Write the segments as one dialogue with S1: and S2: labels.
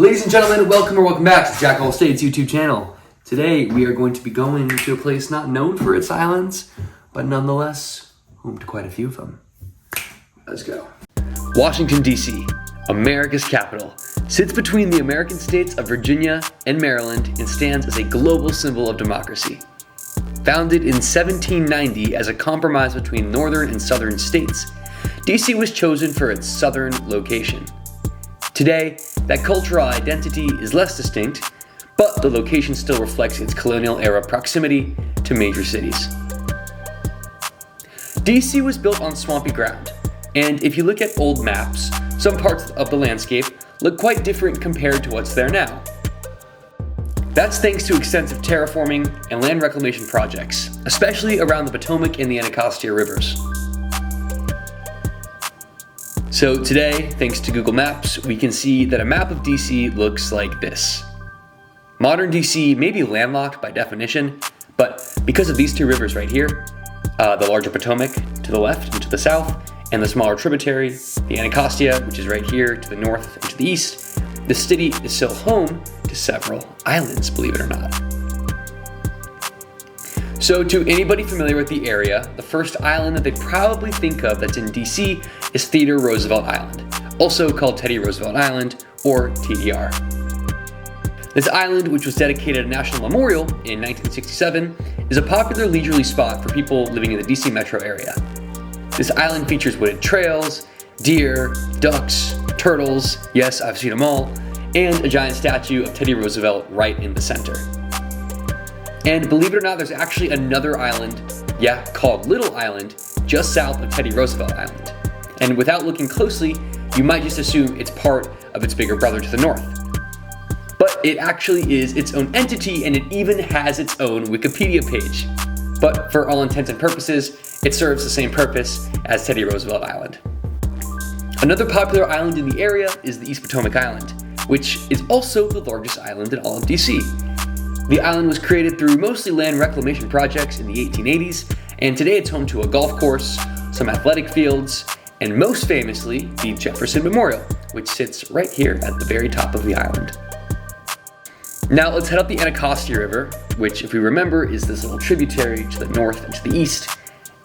S1: Ladies and gentlemen, welcome back to Jack All State's YouTube channel. Today we are going to be going to a place not known for its islands, but nonetheless home to quite a few of them. Let's go. Washington, D.C., America's capital, sits between the American states of Virginia and Maryland and stands as a global symbol of democracy. Founded in 1790 as a compromise between northern and southern states, D.C. was chosen for its southern location. Today, that cultural identity is less distinct, but the location still reflects its colonial-era proximity to major cities. D.C. was built on swampy ground, and if you look at old maps, some parts of the landscape look quite different compared to what's there now. That's thanks to extensive terraforming and land reclamation projects, especially around the Potomac and the Anacostia rivers. So today, thanks to Google Maps, we can see that a map of DC looks like this. Modern DC may be landlocked by definition, but because of these two rivers right here, the larger Potomac to the left and to the south, and the smaller tributary, the Anacostia, which is right here to the north and to the east, the city is still home to several islands, believe it or not. So to anybody familiar with the area, the first island that they probably think of that's in DC is Theodore Roosevelt Island, also called Teddy Roosevelt Island, or TDR. This island, which was dedicated a national memorial in 1967, is a popular leisurely spot for people living in the DC metro area. This island features wooded trails, deer, ducks, turtles, yes, I've seen them all, and a giant statue of Teddy Roosevelt right in the center. And believe it or not, there's actually another island, called Little Island, just south of Teddy Roosevelt Island. And without looking closely, you might just assume it's part of its bigger brother to the north. But it actually is its own entity, and it even has its own Wikipedia page. But for all intents and purposes, it serves the same purpose as Teddy Roosevelt Island. Another popular island in the area is the East Potomac Island, which is also the largest island in all of DC. The island was created through mostly land reclamation projects in the 1880s, and today it's home to a golf course, some athletic fields, and most famously, the Jefferson Memorial, which sits right here at the very top of the island. Now let's head up the Anacostia River, which, if we remember, is this little tributary to the north and to the east.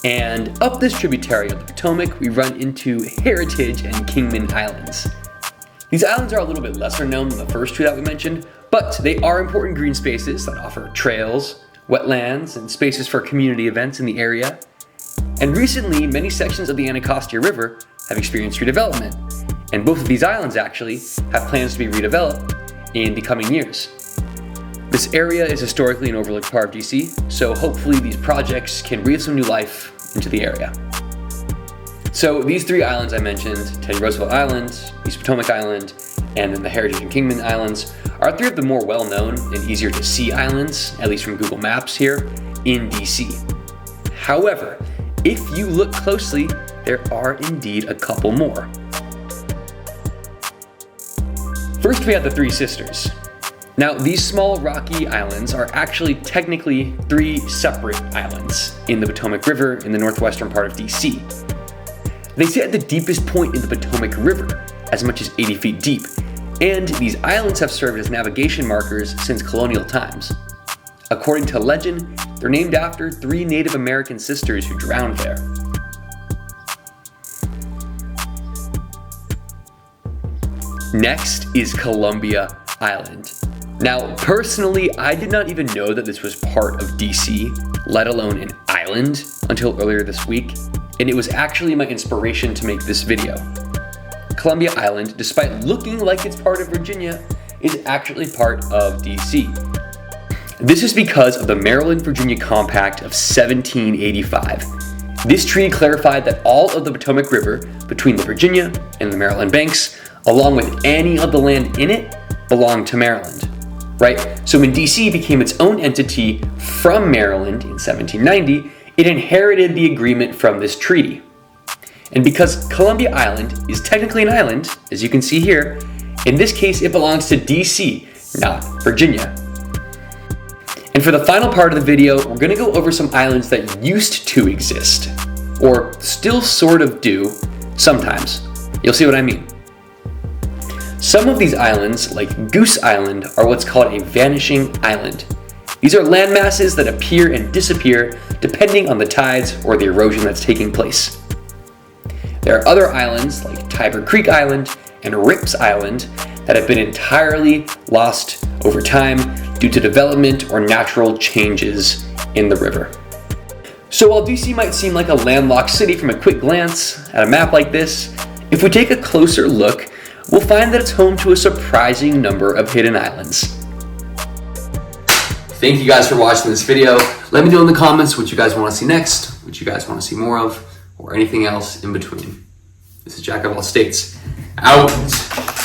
S1: And up this tributary of the Potomac, we run into Heritage and Kingman Islands. These islands are a little bit lesser known than the first two that we mentioned, but they are important green spaces that offer trails, wetlands, and spaces for community events in the area. And recently, many sections of the Anacostia River have experienced redevelopment, and both of these islands actually have plans to be redeveloped in the coming years. This area is historically an overlooked part of DC, so hopefully these projects can breathe some new life into the area. So these three islands I mentioned, Teddy Roosevelt Island, East Potomac Island, and then the Heritage and Kingman Islands, are three of the more well-known and easier to see islands, at least from Google Maps here, in DC. However, if you look closely, there are indeed a couple more. First, we have the Three Sisters. Now, these small rocky islands are actually technically three separate islands in the Potomac River in the northwestern part of DC. They sit at the deepest point in the Potomac River, as much as 80 feet deep, and these islands have served as navigation markers since colonial times. According to legend, they're named after three Native American sisters who drowned there. Next is Columbia Island. Now, personally, I did not even know that this was part of DC, let alone an island, until earlier this week, and it was actually my inspiration to make this video. Columbia Island, despite looking like it's part of Virginia, is actually part of DC. This is because of the Maryland-Virginia Compact of 1785. This treaty clarified that all of the Potomac River between the Virginia and the Maryland banks, along with any of the land in it, belonged to Maryland. Right? So when DC became its own entity from Maryland in 1790, it inherited the agreement from this treaty. And because Columbia Island is technically an island, as you can see here, in this case it belongs to DC, not Virginia. And for the final part of the video, we're going to go over some islands that used to exist, or still sort of do, sometimes. You'll see what I mean. Some of these islands, like Goose Island, are what's called a vanishing island. These are land masses that appear and disappear depending on the tides or the erosion that's taking place. There are other islands like Tiber Creek Island and Rips Island that have been entirely lost over time due to development or natural changes in the river. So while DC might seem like a landlocked city from a quick glance at a map like this, if we take a closer look, we'll find that it's home to a surprising number of hidden islands. Thank you guys for watching this video. Let me know in the comments what you guys want to see next, what you guys want to see more of, or anything else in between. This is Jack of All States, out.